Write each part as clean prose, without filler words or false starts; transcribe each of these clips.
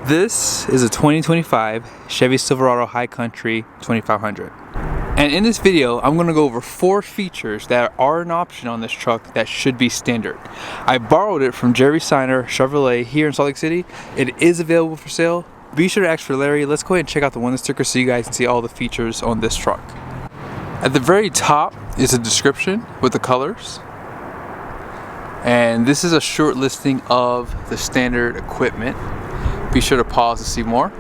This is a 2025 Chevy Silverado High Country 2500. And in this video, I'm going to go over 4 features that are an option on this truck that should be standard. I borrowed it from Seiner Chevrolet here in Salt Lake City. It is available for sale. Be sure to ask for Larry. Let's go ahead and check out the window sticker so you guys can see all the features on this truck. At the very top is a description with the colors. And this is a short listing of the standard equipment. Be sure to pause to see more.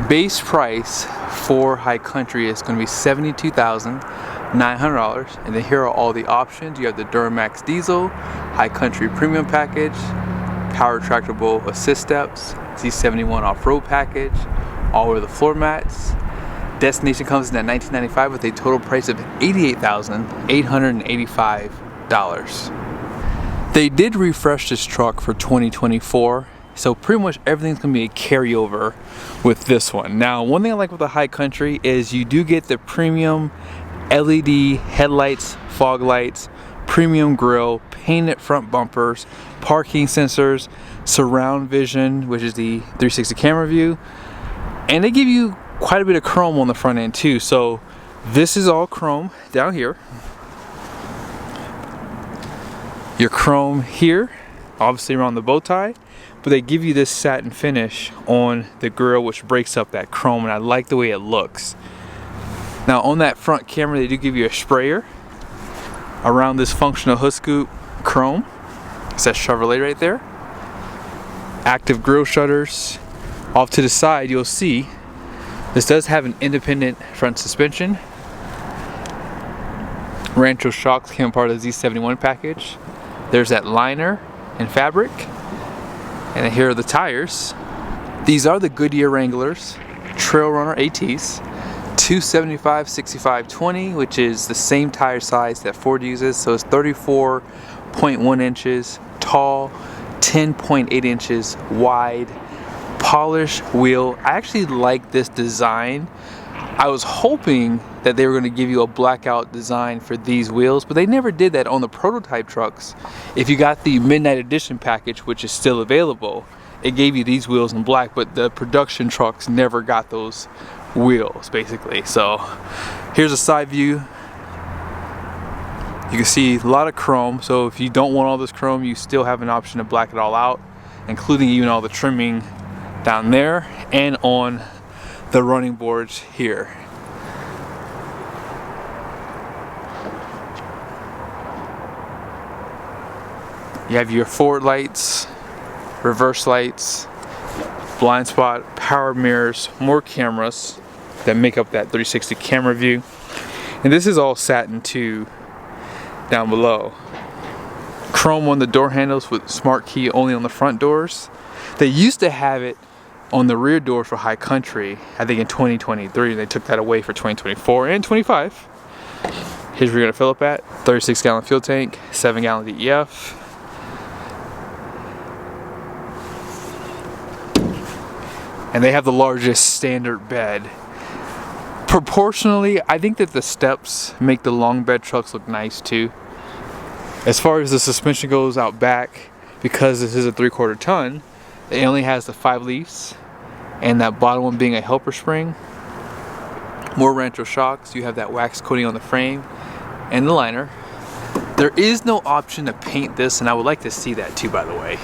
Base price for High Country is going to be $72,900, and then here are all the options. You have the Duramax Diesel, High Country Premium Package, Power Retractable Assist Steps, Z71 Off-Road Package, all over the floor mats. Destination comes in at $1995 with a total price of $88,885. They did refresh this truck for 2024. So pretty much everything's gonna be a carryover with this one. Now, one thing I like with the High Country is you do get the premium LED headlights, fog lights, premium grille, painted front bumpers, parking sensors, surround vision, which is the 360 camera view, and they give you quite a bit of chrome on the front end too. So this is all chrome down here. Your chrome here, obviously around the bow tie. But they give you this satin finish on the grille, which breaks up that chrome, and I like the way it looks. Now on that front camera, they do give you a sprayer around this functional hood scoop chrome. It says Chevrolet right there. Active grille shutters. Off to the side, you'll see this does have an independent front suspension. Rancho shocks came part of the Z71 package. There's that liner and fabric. And then here are the tires. These are the Goodyear Wranglers Trail Runner ATs, 275/65/20, which is the same tire size that Ford uses. So it's 34.1 inches tall, 10.8 inches wide, polished wheel. I actually like this design. I was hoping that they were going to give you a blackout design for these wheels, but they never did that on the prototype trucks. If you got the Midnight Edition package, which is still available, it gave you these wheels in black, but the production trucks never got those wheels, basically. So here's a side view. You can see a lot of chrome, so if you don't want all this chrome, you still have an option to black it all out, including even all the trimming down there and on the running boards here. You have your forward lights, reverse lights, blind spot, power mirrors, more cameras that make up that 360 camera view. And this is all satin too down below. Chrome on the door handles with smart key only on the front doors. They used to have it on the rear door for High Country, I think in 2023. They took that away for 2024 and 25. Here's where you're gonna fill up at. 36-gallon fuel tank, 7-gallon DEF. And they have the largest standard bed. Proportionally, I think that the steps make the long bed trucks look nice too. As far as the suspension goes out back, because this is a 3/4 ton, it only has the 5 leaves, and that bottom one being a helper spring. More Rancho shocks. You have that wax coating on the frame and the liner. There is no option to paint this, and I would like to see that too, by the way.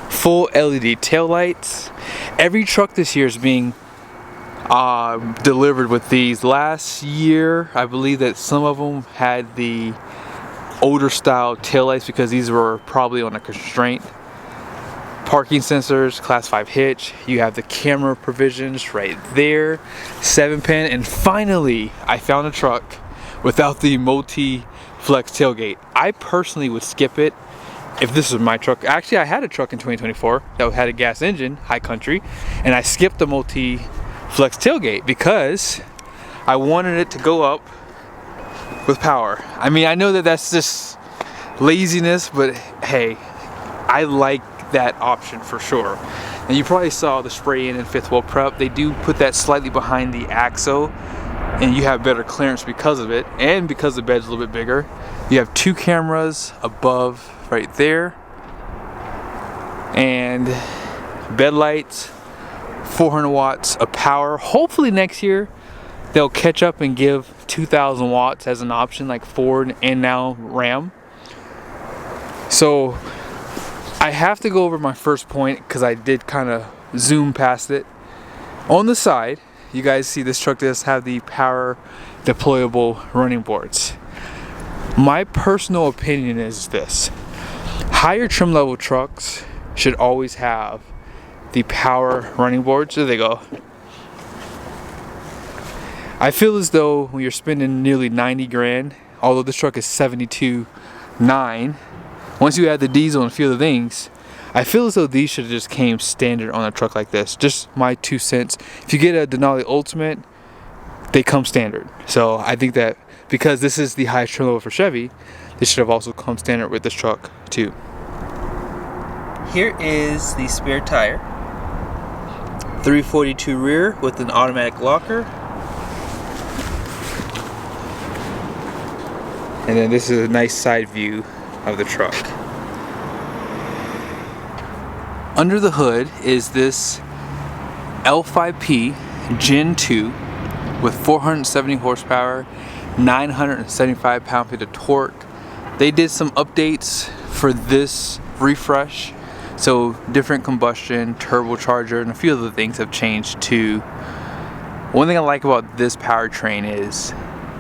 Full LED tail lights. Every truck this year is being delivered with these. Last year, I believe that some of them had the older style taillights because these were probably on a constraint. Parking sensors, class 5 hitch. You have the camera provisions right there. 7-pin, and finally I found a truck without the multi-flex tailgate. I personally would skip it if this was my truck. Actually, I had a truck in 2024 that had a gas engine, High Country, and I skipped the multi-flex tailgate because I wanted it to go up with power. I mean, I know that that's just laziness, but hey, I like that option for sure. And you probably saw the spray in and fifth wheel prep. They do put that slightly behind the axle, and you have better clearance because of it, and because the bed's a little bit bigger. You have 2 cameras above right there. And bed lights, 400 watts of power. Hopefully next year they'll catch up and give 2000 watts as an option, like Ford and now Ram. So I have to go over my first point because I did kind of zoom past it. On the side, you guys see this truck does have the power deployable running boards. My personal opinion is this: higher trim level trucks should always have the power running boards. There they go. I feel as though when you're spending nearly 90 grand, although this truck is 72.9, once you add the diesel and a few other things, I feel as though these should have just came standard on a truck like this. Just my 2 cents. If you get a Denali Ultimate, they come standard. So I think that because this is the highest trim level for Chevy, this should have also come standard with this truck too. Here is the spare tire. 342 rear with an automatic locker. And then this is a nice side view of the truck. Under the hood is this L5P Gen 2 with 470 horsepower, 975 pound-feet of torque. They did some updates for this refresh. So different combustion, turbocharger, and a few other things have changed too. One thing I like about this powertrain is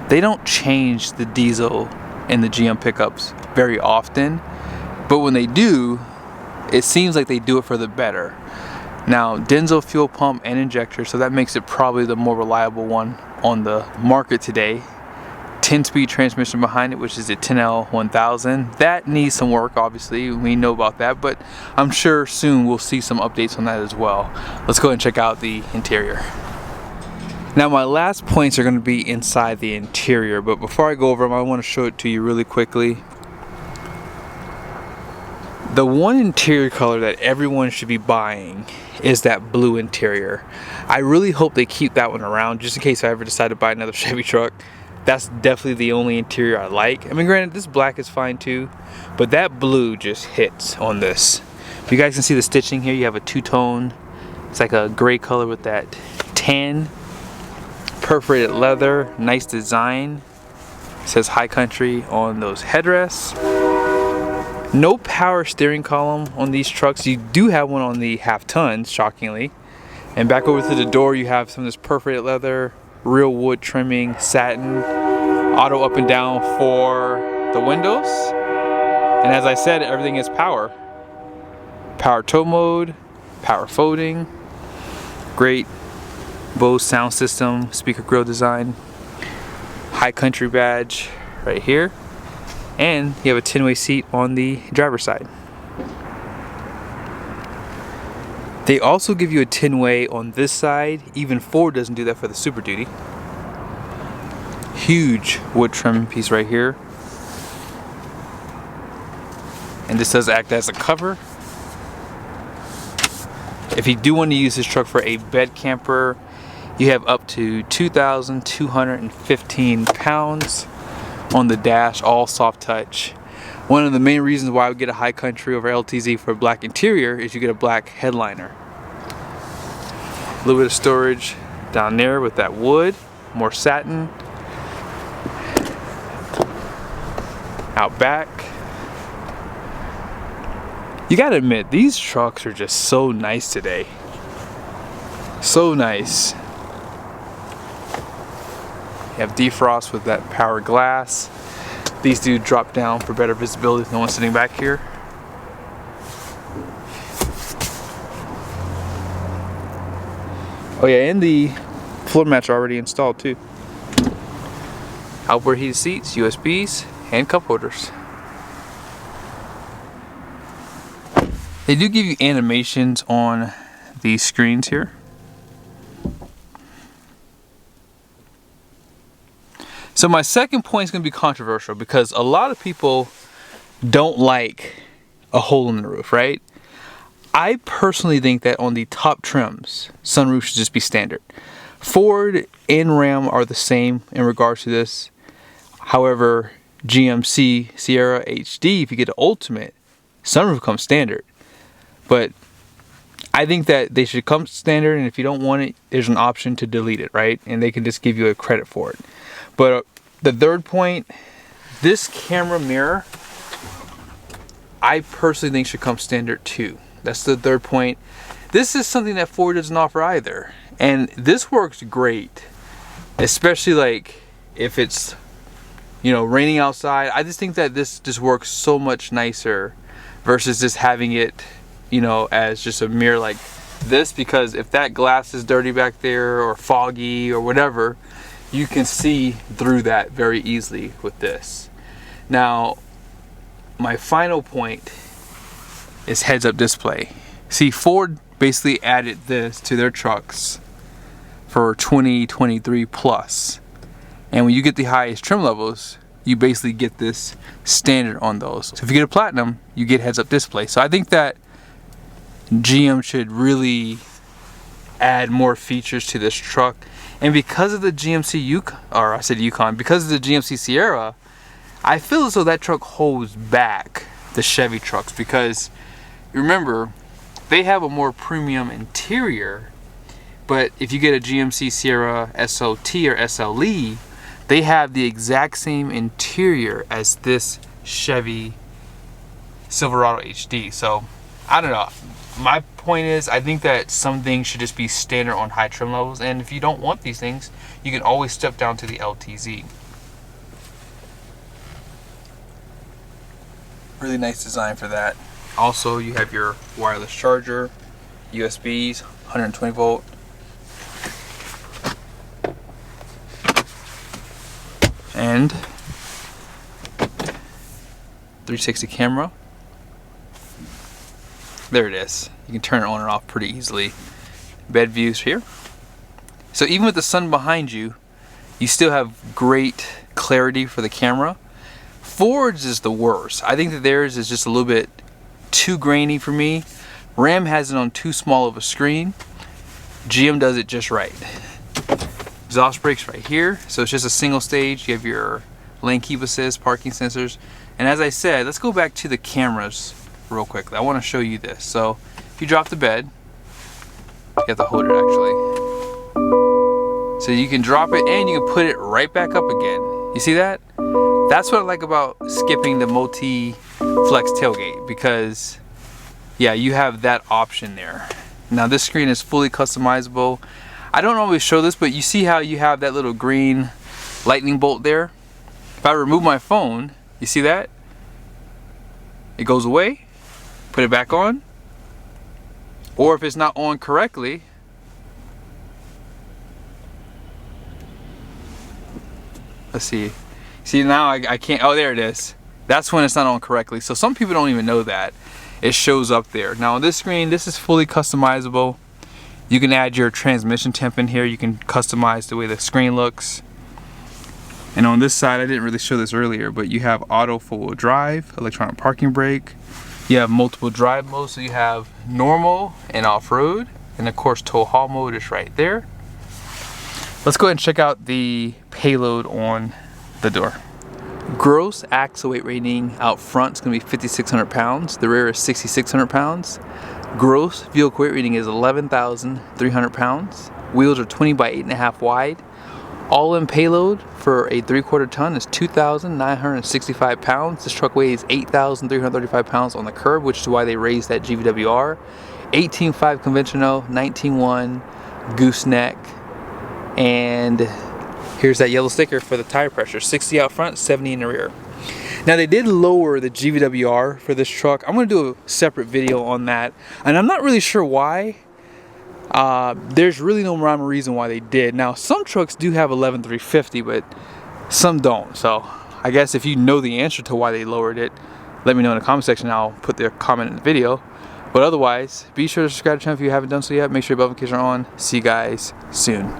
they don't change the diesel in the GM pickups very often, but when they do, it seems like they do it for the better. Now, Denso fuel pump and injector, so that makes it probably the more reliable one on the market today. 10-speed transmission behind it, which is the 10L1000. That needs some work, obviously. We know about that, but I'm sure soon we'll see some updates on that as well. Let's go ahead and check out the interior. Now, my last points are going to be inside the interior, but before I go over them, I want to show it to you really quickly. The one interior color that everyone should be buying is that blue interior. I really hope they keep that one around just in case I ever decide to buy another Chevy truck. That's definitely the only interior I like. I mean, granted, this black is fine too, but that blue just hits on this. You guys can see the stitching here. You have a two-tone. It's like a gray color with that tan. Perforated leather, nice design. It says High Country on those headrests. No power steering column on these trucks. You do have one on the half tons, shockingly. And back over to the door, you have some of this perforated leather, real wood trimming, satin, auto up and down for the windows. And as I said, everything is power. Power tow mode, power folding, great Bose sound system, speaker grill design, High Country badge right here, and you have a 10-way seat on the driver's side. They also give you a 10-way on this side. Even Ford doesn't do that for the Super Duty. Huge wood trim piece right here. And this does act as a cover. If you do want to use this truck for a bed camper, you have up to 2,215 pounds on the dash, all soft touch. One of the main reasons why I would get a High Country over LTZ for a black interior is you get a black headliner. A little bit of storage down there with that wood, more satin. Out back. You gotta admit, these trucks are just so nice today. So nice. You have defrost with that power glass. These do drop down for better visibility if no one's sitting back here. Oh yeah, and the floor mats are already installed too. Outboard heated seats, USBs, and cup holders. They do give you animations on these screens here. So my second point is going to be controversial because a lot of people don't like a hole in the roof, right? I personally think that on the top trims, sunroof should just be standard. Ford and Ram are the same in regards to this. However, GMC Sierra HD, if you get the Ultimate, sunroof comes standard. But I think that they should come standard, and if you don't want it, there's an option to delete it, right? And they can just give you a credit for it. But the third point, this camera mirror, I personally think should come standard too. That's the third point. This is something that Ford doesn't offer either. And this works great, especially like if it's, you know, raining outside. I just think that this just works so much nicer versus just having it, you know, as just a mirror like this, because if that glass is dirty back there or foggy or whatever, you can see through that very easily with this. Now, my final point is heads-up display. See, Ford basically added this to their trucks for 2023 plus, and when you get the highest trim levels, you basically get this standard on those. So if you get a platinum, you get heads-up display. So I think that GM should really add more features to this truck. And because of the GMC Yukon, or I said Yukon, because of the GMC Sierra, I feel as though that truck holds back the Chevy trucks, because remember, they have a more premium interior, but if you get a GMC Sierra SOT or SLE, they have the exact same interior as this Chevy Silverado HD. So I don't know. My point is, I think that some things should just be standard on high trim levels, and if you don't want these things, you can always step down to the LTZ. Really nice design for that. Also, you have your wireless charger, USBs, 120 volt. And 360 camera. There it is. You can turn it on and off pretty easily. Bed views here. So even with the sun behind you, you still have great clarity for the camera. Ford's is the worst. I think that theirs is just a little bit too grainy for me. Ram has it on too small of a screen. GM does it just right. Exhaust brakes right here. So it's just a single stage. You have your lane keep assist, parking sensors. And as I said, let's go back to the cameras real quickly. I want to show you this. So if you drop the bed, you have to hold it actually. So you can drop it and you can put it right back up again. You see that? That's what I like about skipping the multi-flex tailgate, because yeah, you have that option there. Now this screen is fully customizable. I don't always show this, but you see how you have that little green lightning bolt there? If I remove my phone, you see that? It goes away, put it back on. Or if it's not on correctly, let's see. See, now I can't, oh there it is. That's when it's not on correctly. So some people don't even know that. It shows up there. Now on this screen, this is fully customizable. You can add your transmission temp in here. You can customize the way the screen looks. And on this side, I didn't really show this earlier, but you have auto four-wheel drive, electronic parking brake. You have multiple drive modes, so you have normal and off-road. And of course, tow haul mode is right there. Let's go ahead and check out the payload on the door. Gross axle weight rating out front is going to be 5,600 pounds. The rear is 6,600 pounds. Gross vehicle weight rating is 11,300 pounds. Wheels are 20 by 8.5 wide. All-in payload for a 3/4 ton is 2,965 pounds. This truck weighs 8,335 pounds on the curb, which is why they raised that GVWR. 18.5 conventional, 19.1 gooseneck, and here's that yellow sticker for the tire pressure. 60 out front, 70 in the rear. Now they did lower the GVWR for this truck. I'm going to do a separate video on that, and I'm not really sure why. There's really no rhyme or reason why they did. Now some trucks do have 11,350, but some don't. So I guess if you know the answer to why they lowered it, let me know in the comment section. I'll put their comment in the video. But otherwise, be sure to subscribe to the channel if you haven't done so yet. Make sure your bell notifications are on. See you guys soon.